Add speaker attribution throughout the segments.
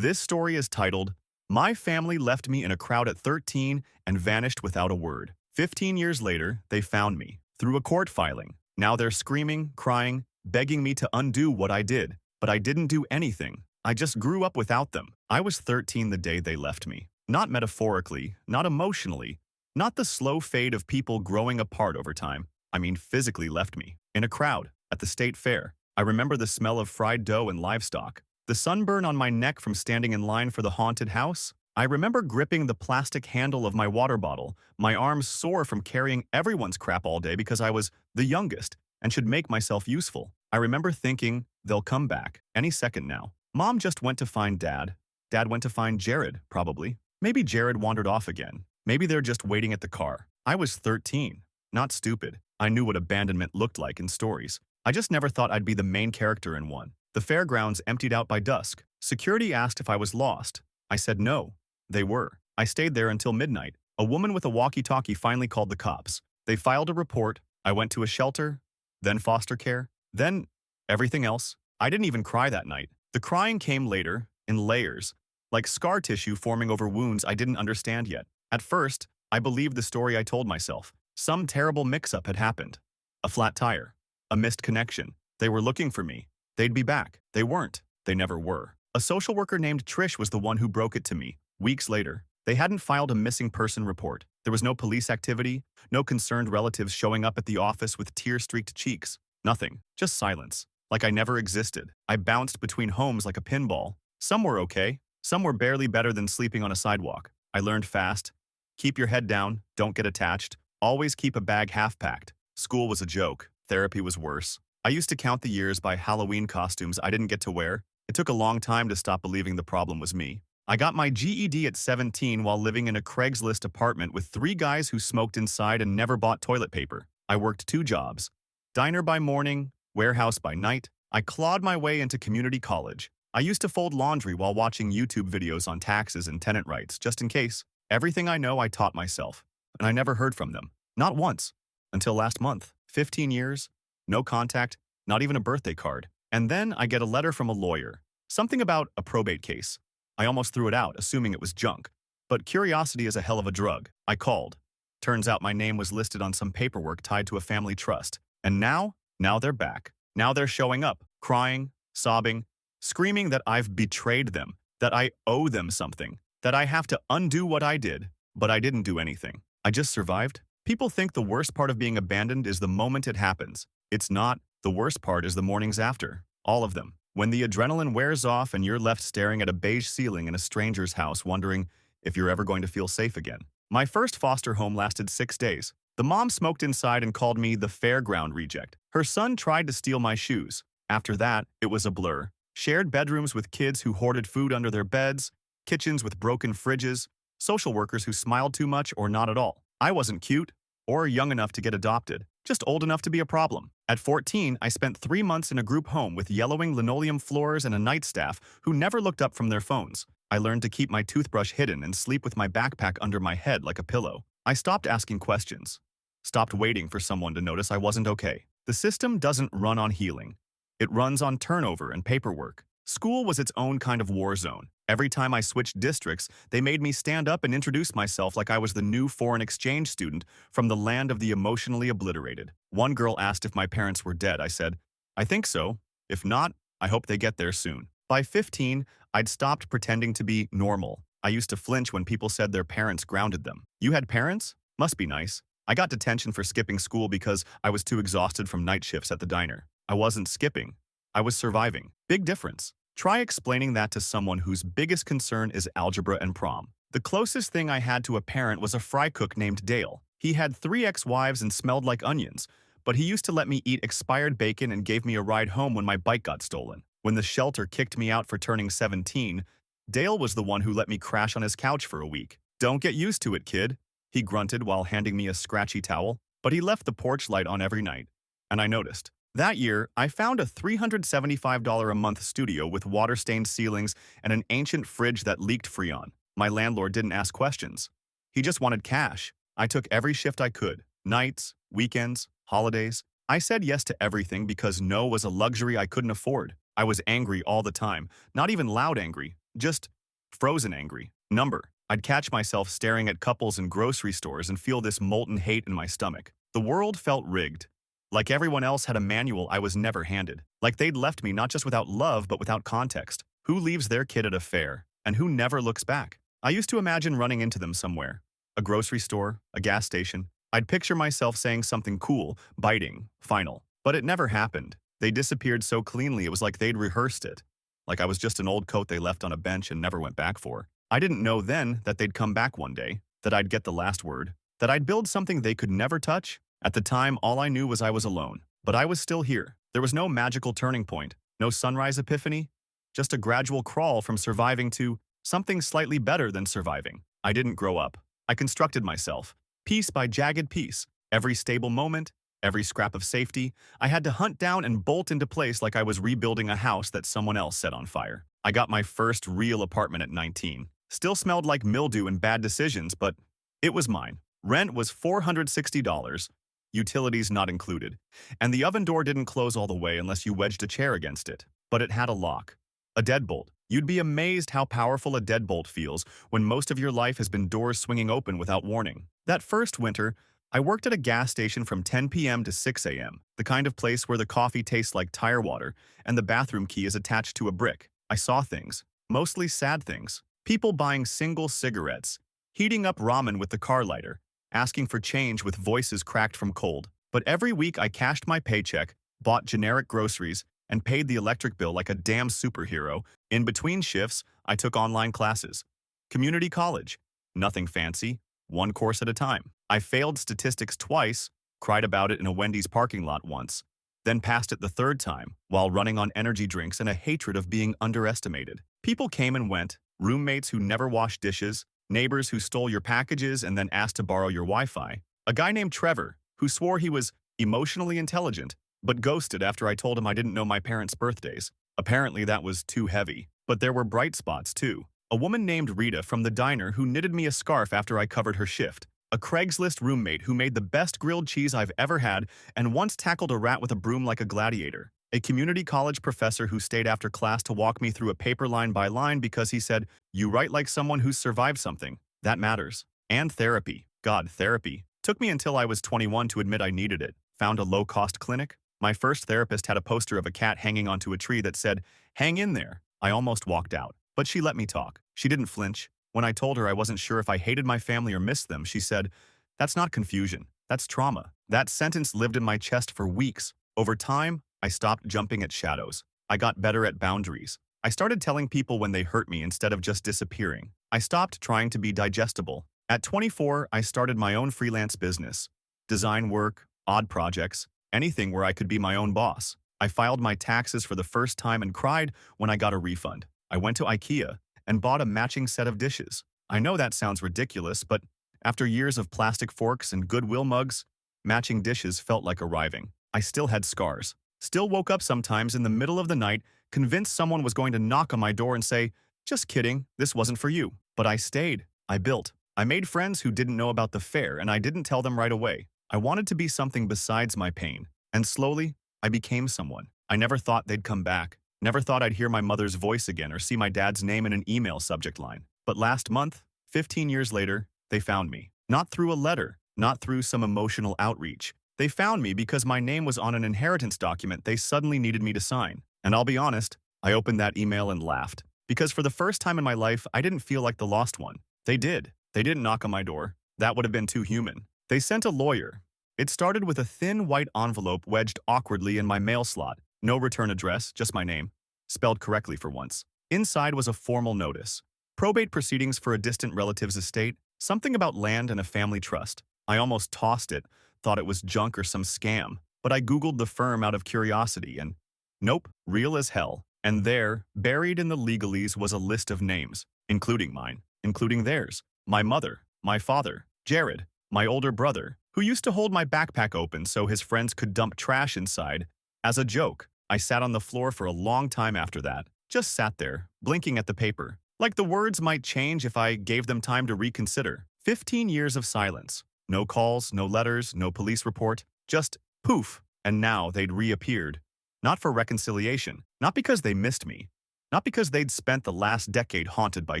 Speaker 1: This story is titled, My Family Left Me in a Crowd at 13 and Vanished Without a Word. 15 years later, they found me, through a court filing. Now they're screaming, crying, begging me to undo what I did. But I didn't do anything. I just grew up without them. I was 13 the day they left me. Not metaphorically, not emotionally, not the slow fade of people growing apart over time. I mean physically left me. In a crowd, at the state fair. I remember the smell of fried dough and livestock. The sunburn on my neck from standing in line for the haunted house. I remember gripping the plastic handle of my water bottle, my arms sore from carrying everyone's crap all day because I was the youngest and should make myself useful. I remember thinking, they'll come back, any second now. Mom just went to find Dad. Dad went to find Jared, probably. Maybe Jared wandered off again. Maybe they're just waiting at the car. I was 13. Not stupid. I knew what abandonment looked like in stories. I just never thought I'd be the main character in one. The fairgrounds emptied out by dusk. Security asked if I was lost. I said no. They were. I stayed there until midnight. A woman with a walkie-talkie finally called the cops. They filed a report. I went to a shelter, then foster care, then everything else. I didn't even cry that night. The crying came later, in layers, like scar tissue forming over wounds I didn't understand yet. At first, I believed the story I told myself. Some terrible mix-up had happened. A flat tire. A missed connection. They were looking for me. They'd be back. They weren't. They never were. A social worker named Trish was the one who broke it to me. Weeks later, they hadn't filed a missing person report. There was no police activity, no concerned relatives showing up at the office with tear-streaked cheeks. Nothing. Just silence. Like I never existed. I bounced between homes like a pinball. Some were okay. Some were barely better than sleeping on a sidewalk. I learned fast. Keep your head down. Don't get attached. Always keep a bag half-packed. School was a joke. Therapy was worse. I used to count the years by Halloween costumes I didn't get to wear. It took a long time to stop believing the problem was me. I got my GED at 17 while living in a Craigslist apartment with 3 guys who smoked inside and never bought toilet paper. I worked 2 jobs. Diner by morning, warehouse by night. I clawed my way into community college. I used to fold laundry while watching YouTube videos on taxes and tenant rights, just in case. Everything I know I taught myself, and I never heard from them. Not once. Until last month. 15 years. No contact, not even a birthday card. And then I get a letter from a lawyer. Something about a probate case. I almost threw it out, assuming it was junk. But curiosity is a hell of a drug. I called. Turns out my name was listed on some paperwork tied to a family trust. And now they're back. Now they're showing up, crying, sobbing, screaming that I've betrayed them, that I owe them something, that I have to undo what I did, but I didn't do anything. I just survived. People think the worst part of being abandoned is the moment it happens. It's not. The worst part is the mornings after. All of them. When the adrenaline wears off and you're left staring at a beige ceiling in a stranger's house wondering if you're ever going to feel safe again. My first foster home lasted 6 days. The mom smoked inside and called me the fairground reject. Her son tried to steal my shoes. After that, it was a blur. Shared bedrooms with kids who hoarded food under their beds, kitchens with broken fridges, social workers who smiled too much or not at all. I wasn't cute or young enough to get adopted, just old enough to be a problem. At 14, I spent 3 months in a group home with yellowing linoleum floors and a night staff who never looked up from their phones. I learned to keep my toothbrush hidden and sleep with my backpack under my head like a pillow. I stopped asking questions. Stopped waiting for someone to notice I wasn't okay. The system doesn't run on healing. It runs on turnover and paperwork. School was its own kind of war zone. Every time I switched districts, they made me stand up and introduce myself like I was the new foreign exchange student from the land of the emotionally obliterated. One girl asked if my parents were dead. I said, I think so. If not, I hope they get there soon. By 15, I'd stopped pretending to be normal. I used to flinch when people said their parents grounded them. You had parents? Must be nice. I got detention for skipping school because I was too exhausted from night shifts at the diner. I wasn't skipping. I was surviving. Big difference. Try explaining that to someone whose biggest concern is algebra and prom. The closest thing I had to a parent was a fry cook named Dale. He had 3 ex-wives and smelled like onions, but he used to let me eat expired bacon and gave me a ride home when my bike got stolen. When the shelter kicked me out for turning 17, Dale was the one who let me crash on his couch for a week. Don't get used to it, kid, he grunted while handing me a scratchy towel, but he left the porch light on every night. And I noticed. That year, I found a $375 a month studio with water-stained ceilings and an ancient fridge that leaked Freon. My landlord didn't ask questions. He just wanted cash. I took every shift I could. Nights, weekends, holidays. I said yes to everything because no was a luxury I couldn't afford. I was angry all the time. Not even loud angry, Just frozen angry. Number. I'd catch myself staring at couples in grocery stores and feel this molten hate in my stomach. The world felt rigged. Like everyone else had a manual I was never handed. Like they'd left me not just without love, but without context. Who leaves their kid at a fair? And who never looks back? I used to imagine running into them somewhere. A grocery store, a gas station. I'd picture myself saying something cool, biting, final. But it never happened. They disappeared so cleanly it was like they'd rehearsed it. Like I was just an old coat they left on a bench and never went back for. I didn't know then that they'd come back one day, that I'd get the last word, that I'd build something they could never touch. At the time, all I knew was I was alone. But I was still here. There was no magical turning point, no sunrise epiphany, just a gradual crawl from surviving to something slightly better than surviving. I didn't grow up. I constructed myself, piece by jagged piece. Every stable moment, every scrap of safety, I had to hunt down and bolt into place like I was rebuilding a house that someone else set on fire. I got my first real apartment at 19. Still smelled like mildew and bad decisions, but it was mine. Rent was $460, utilities not included, and the oven door didn't close all the way unless you wedged a chair against it. But it had a lock. A deadbolt. You'd be amazed how powerful a deadbolt feels when most of your life has been doors swinging open without warning. That first winter, I worked at a gas station from 10 p.m. to 6 a.m., the kind of place where the coffee tastes like tire water and the bathroom key is attached to a brick. I saw things, mostly sad things. People buying single cigarettes, heating up ramen with the car lighter, asking for change with voices cracked from cold. But every week I cashed my paycheck, bought generic groceries, and paid the electric bill like a damn superhero. In between shifts, I took online classes. Community college. Nothing fancy. One course at a time. I failed statistics twice, cried about it in a Wendy's parking lot once, then passed it the third time while running on energy drinks and a hatred of being underestimated. People came and went, roommates who never washed dishes, neighbors who stole your packages and then asked to borrow your Wi-Fi, a guy named Trevor who swore he was emotionally intelligent but ghosted after I told him I didn't know my parents' birthdays. Apparently that was too heavy. But there were bright spots too. A woman named Rita from the diner who knitted me a scarf after I covered her shift. A Craigslist roommate who made the best grilled cheese I've ever had and once tackled a rat with a broom like a gladiator. A community college professor who stayed after class to walk me through a paper line by line because he said, "You write like someone who's survived something. That matters." And therapy. God, therapy. Took me until I was 21 to admit I needed it. Found a low-cost clinic. My first therapist had a poster of a cat hanging onto a tree that said, "Hang in there." I almost walked out, but she let me talk. She didn't flinch. When I told her I wasn't sure if I hated my family or missed them, she said, "That's not confusion. That's trauma." That sentence lived in my chest for weeks. Over time, I stopped jumping at shadows. I got better at boundaries. I started telling people when they hurt me instead of just disappearing. I stopped trying to be digestible. At 24, I started my own freelance business. Design work, odd projects, anything where I could be my own boss. I filed my taxes for the first time and cried when I got a refund. I went to IKEA and bought a matching set of dishes. I know that sounds ridiculous, but after years of plastic forks and Goodwill mugs, matching dishes felt like arriving. I still had scars. Still woke up sometimes in the middle of the night, convinced someone was going to knock on my door and say, "Just kidding, this wasn't for you." But I stayed. I built. I made friends who didn't know about the fair, and I didn't tell them right away. I wanted to be something besides my pain. And slowly, I became someone. I never thought they'd come back. Never thought I'd hear my mother's voice again or see my dad's name in an email subject line. But last month, 15 years later, they found me. Not through a letter, not through some emotional outreach. They found me because my name was on an inheritance document they suddenly needed me to sign. And I'll be honest, I opened that email and laughed. Because for the first time in my life, I didn't feel like the lost one. They did. They didn't knock on my door. That would have been too human. They sent a lawyer. It started with a thin white envelope wedged awkwardly in my mail slot. No return address, just my name. Spelled correctly for once. Inside was a formal notice. Probate proceedings for a distant relative's estate. Something about land and a family trust. I almost tossed it, thought it was junk or some scam. But I Googled the firm out of curiosity and nope, real as hell. And there, buried in the legalese, was a list of names, including mine, including theirs. My mother, my father, Jared, my older brother, who used to hold my backpack open so his friends could dump trash inside. As a joke, I sat on the floor for a long time after that. Just sat there, blinking at the paper. Like the words might change if I gave them time to reconsider. 15 years of silence. No calls, no letters, no police report. Just poof. And now they'd reappeared. Not for reconciliation. Not because they missed me. Not because they'd spent the last decade haunted by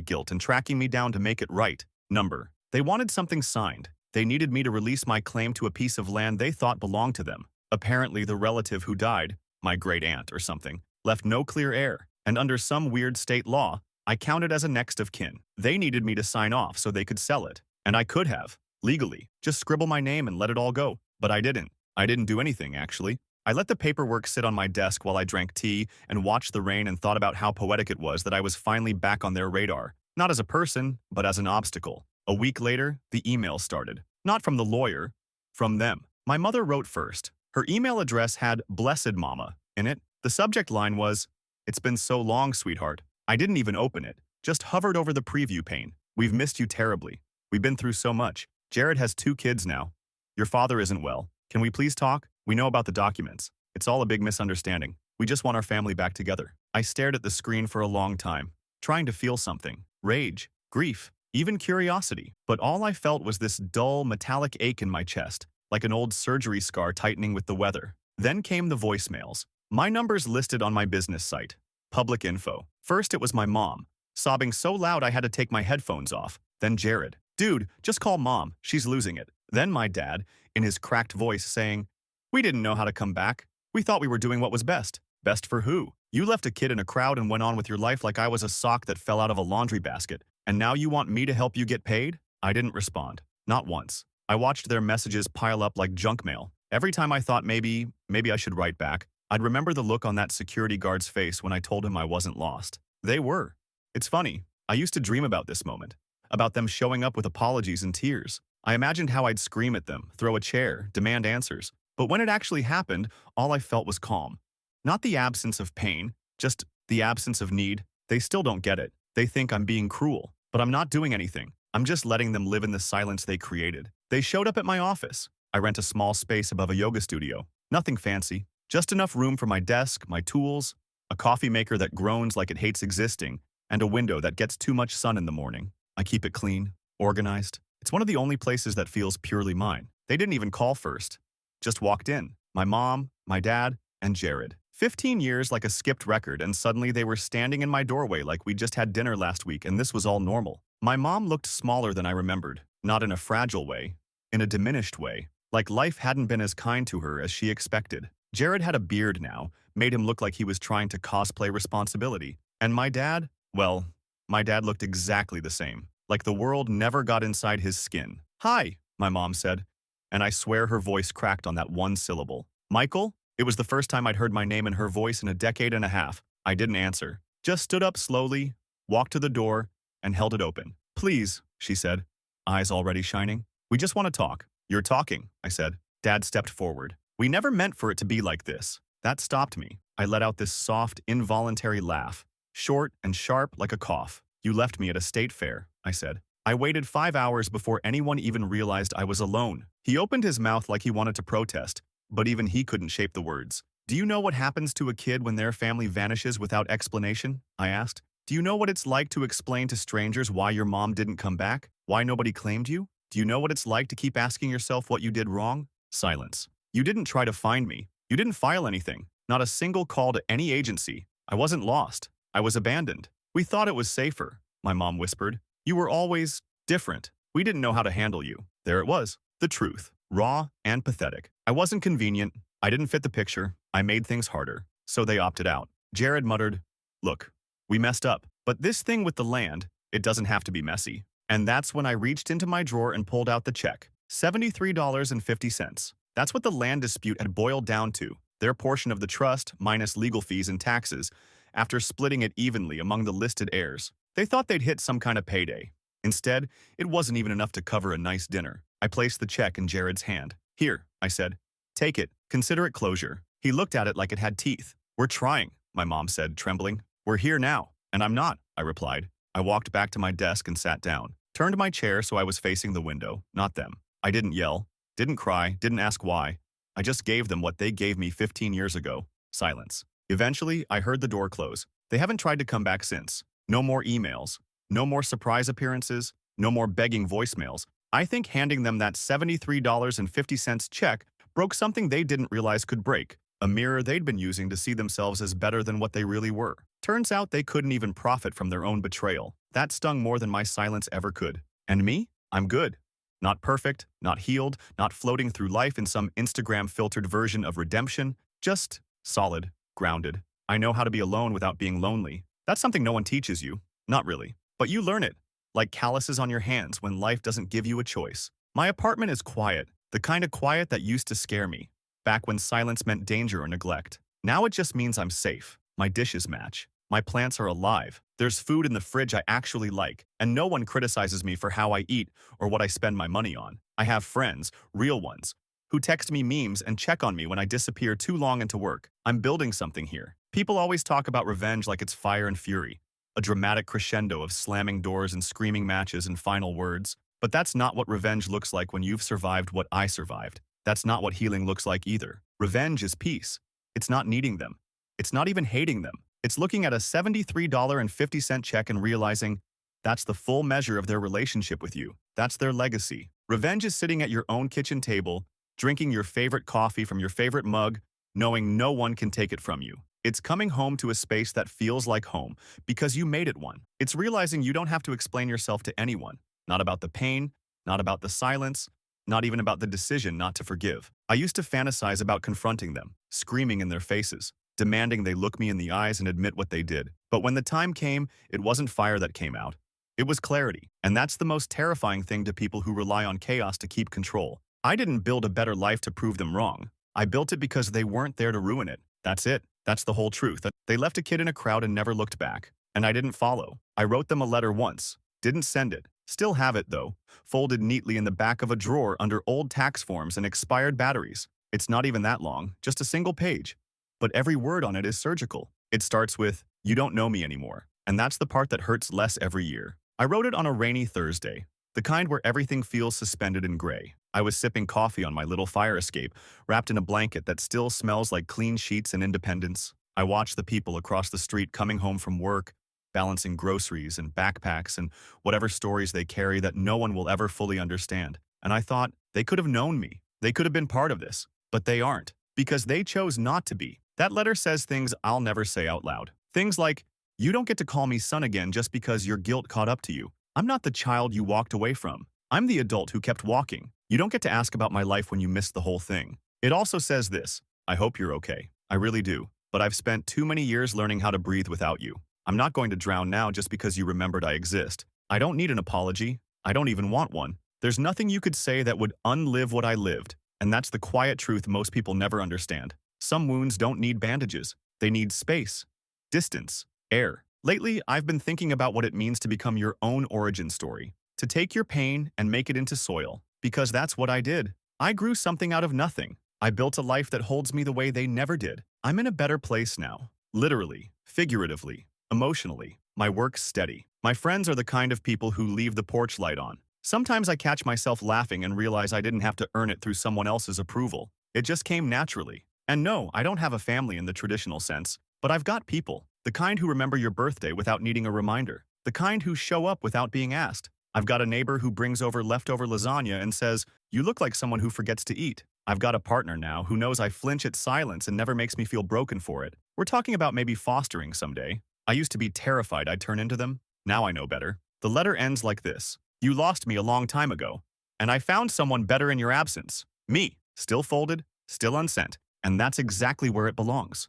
Speaker 1: guilt and tracking me down to make it right. Number. They wanted something signed. They needed me to release my claim to a piece of land they thought belonged to them. Apparently, the relative who died, my great-aunt or something, left no clear heir, and under some weird state law, I counted as a next of kin. They needed me to sign off so they could sell it. And I could have, legally, just scribble my name and let it all go. But I didn't. I didn't do anything, actually. I let the paperwork sit on my desk while I drank tea and watched the rain and thought about how poetic it was that I was finally back on their radar. Not as a person, but as an obstacle. A week later, the email started. Not from the lawyer, from them. My mother wrote first. Her email address had "Blessed Mama" in it. The subject line was, "It's been so long, sweetheart." I didn't even open it, just hovered over the preview pane. "We've missed you terribly. We've been through so much. Jared has 2 kids now. Your father isn't well. Can we please talk? We know about the documents. It's all a big misunderstanding. We just want our family back together." I stared at the screen for a long time, trying to feel something. Rage, grief, even curiosity. But all I felt was this dull, metallic ache in my chest, like an old surgery scar tightening with the weather. Then came the voicemails. My numbers listed on my business site. Public info. First it was my mom, sobbing so loud I had to take my headphones off. Then Jared. "Dude, just call mom. She's losing it." Then my dad, in his cracked voice, saying, "We didn't know how to come back. We thought we were doing what was best." Best for who? You left a kid in a crowd and went on with your life like I was a sock that fell out of a laundry basket. And now you want me to help you get paid? I didn't respond. Not once. I watched their messages pile up like junk mail. Every time I thought maybe I should write back, I'd remember the look on that security guard's face when I told him I wasn't lost. They were. It's funny. I used to dream about this moment. About them showing up with apologies and tears. I imagined how I'd scream at them, throw a chair, demand answers. But when it actually happened, all I felt was calm. Not the absence of pain, just the absence of need. They still don't get it. They think I'm being cruel. But I'm not doing anything. I'm just letting them live in the silence they created. They showed up at my office. I rent a small space above a yoga studio. Nothing fancy. Just enough room for my desk, my tools, a coffee maker that groans like it hates existing, and a window that gets too much sun in the morning. I keep it clean, organized. It's one of the only places that feels purely mine. They didn't even call first. Just walked in. My mom, my dad, and Jared. 15 years like a skipped record, and suddenly they were standing in my doorway like we just had dinner last week and this was all normal. My mom looked smaller than I remembered, not in a fragile way, in a diminished way, like life hadn't been as kind to her as she expected. Jared had a beard now, made him look like he was trying to cosplay responsibility. And my dad, well, my dad looked exactly the same, like the world never got inside his skin. "Hi," my mom said, and I swear her voice cracked on that one syllable. "Michael?" It was the first time I'd heard my name in her voice in a decade and a half. I didn't answer. Just stood up slowly, walked to the door, and held it open. "Please," she said, eyes already shining. "We just want to talk." "You're talking," I said. Dad stepped forward. "We never meant for it to be like this." That stopped me. I let out this soft, involuntary laugh, short and sharp like a cough. "You left me at a state fair," I said. "I waited 5 hours before anyone even realized I was alone." He opened his mouth like he wanted to protest, but even he couldn't shape the words. "Do you know what happens to a kid when their family vanishes without explanation?" I asked. "Do you know what it's like to explain to strangers why your mom didn't come back? Why nobody claimed you? Do you know what it's like to keep asking yourself what you did wrong?" Silence. "You didn't try to find me. You didn't file anything. Not a single call to any agency. I wasn't lost. I was abandoned. We thought it was safer," my mom whispered. "You were always different. We didn't know how to handle you." There it was. The truth. Raw and pathetic. I wasn't convenient. I didn't fit the picture. I made things harder. So they opted out. Jared muttered, "Look, we messed up. But this thing with the land, it doesn't have to be messy." And that's when I reached into my drawer and pulled out the check. $73.50. That's what the land dispute had boiled down to. Their portion of the trust, minus legal fees and taxes, after splitting it evenly among the listed heirs. They thought they'd hit some kind of payday. Instead, it wasn't even enough to cover a nice dinner. I placed the check in Jared's hand. "Here," I said. "Take it. Consider it closure." He looked at it like it had teeth. "We're trying," my mom said, trembling. "We're here now." "And I'm not," I replied. I walked back to my desk and sat down. Turned my chair so I was facing the window, not them. I didn't yell, didn't cry, didn't ask why. I just gave them what they gave me 15 years ago. Silence. Eventually, I heard the door close. They haven't tried to come back since. No more emails. No more surprise appearances. No more begging voicemails. I think handing them that $73.50 check broke something they didn't realize could break, a mirror they'd been using to see themselves as better than what they really were. Turns out they couldn't even profit from their own betrayal. That stung more than my silence ever could. And me? I'm good. Not perfect, not healed, not floating through life in some Instagram-filtered version of redemption, just solid, grounded. I know how to be alone without being lonely. That's something no one teaches you. Not really. But you learn it, like calluses on your hands when life doesn't give you a choice. My apartment is quiet, the kind of quiet that used to scare me, back when silence meant danger or neglect. Now it just means I'm safe. My dishes match. My plants are alive. There's food in the fridge I actually like, and no one criticizes me for how I eat or what I spend my money on. I have friends, real ones, who text me memes and check on me when I disappear too long into work. I'm building something here. People always talk about revenge like it's fire and fury, a dramatic crescendo of slamming doors and screaming matches and final words. But that's not what revenge looks like when you've survived what I survived. That's not what healing looks like either. Revenge is peace. It's not needing them. It's not even hating them. It's looking at a $73.50 check and realizing that's the full measure of their relationship with you. That's their legacy. Revenge is sitting at your own kitchen table, drinking your favorite coffee from your favorite mug, knowing no one can take it from you. It's coming home to a space that feels like home because you made it one. It's realizing you don't have to explain yourself to anyone. Not about the pain, not about the silence, not even about the decision not to forgive. I used to fantasize about confronting them, screaming in their faces, demanding they look me in the eyes and admit what they did. But when the time came, it wasn't fire that came out. It was clarity. And that's the most terrifying thing to people who rely on chaos to keep control. I didn't build a better life to prove them wrong. I built it because they weren't there to ruin it. That's it. That's the whole truth. They left a kid in a crowd and never looked back. And I didn't follow. I wrote them a letter once. Didn't send it. Still have it, though, folded neatly in the back of a drawer under old tax forms and expired batteries. It's not even that long, just a single page. But every word on it is surgical. It starts with, "You don't know me anymore." And that's the part that hurts less every year. I wrote it on a rainy Thursday, the kind where everything feels suspended in gray. I was sipping coffee on my little fire escape, wrapped in a blanket that still smells like clean sheets and independence. I watched the people across the street coming home from work, balancing groceries and backpacks and whatever stories they carry that no one will ever fully understand. And I thought, they could have known me. They could have been part of this. But they aren't, because they chose not to be. That letter says things I'll never say out loud. Things like, "You don't get to call me son again just because your guilt caught up to you. I'm not the child you walked away from. I'm the adult who kept walking. You don't get to ask about my life when you missed the whole thing." It also says this, "I hope you're okay. I really do. But I've spent too many years learning how to breathe without you. I'm not going to drown now just because you remembered I exist. I don't need an apology. I don't even want one. There's nothing you could say that would unlive what I lived. And that's the quiet truth most people never understand. Some wounds don't need bandages. They need space, distance, air." Lately, I've been thinking about what it means to become your own origin story. To take your pain and make it into soil. Because that's what I did. I grew something out of nothing. I built a life that holds me the way they never did. I'm in a better place now. Literally, figuratively, emotionally. My work's steady. My friends are the kind of people who leave the porch light on. Sometimes I catch myself laughing and realize I didn't have to earn it through someone else's approval. It just came naturally. And no, I don't have a family in the traditional sense, but I've got people. The kind who remember your birthday without needing a reminder. The kind who show up without being asked. I've got a neighbor who brings over leftover lasagna and says, "You look like someone who forgets to eat." I've got a partner now who knows I flinch at silence and never makes me feel broken for it. We're talking about maybe fostering someday. I used to be terrified I'd turn into them. Now I know better. The letter ends like this. "You lost me a long time ago, and I found someone better in your absence. Me, still folded, still unsent, and that's exactly where it belongs."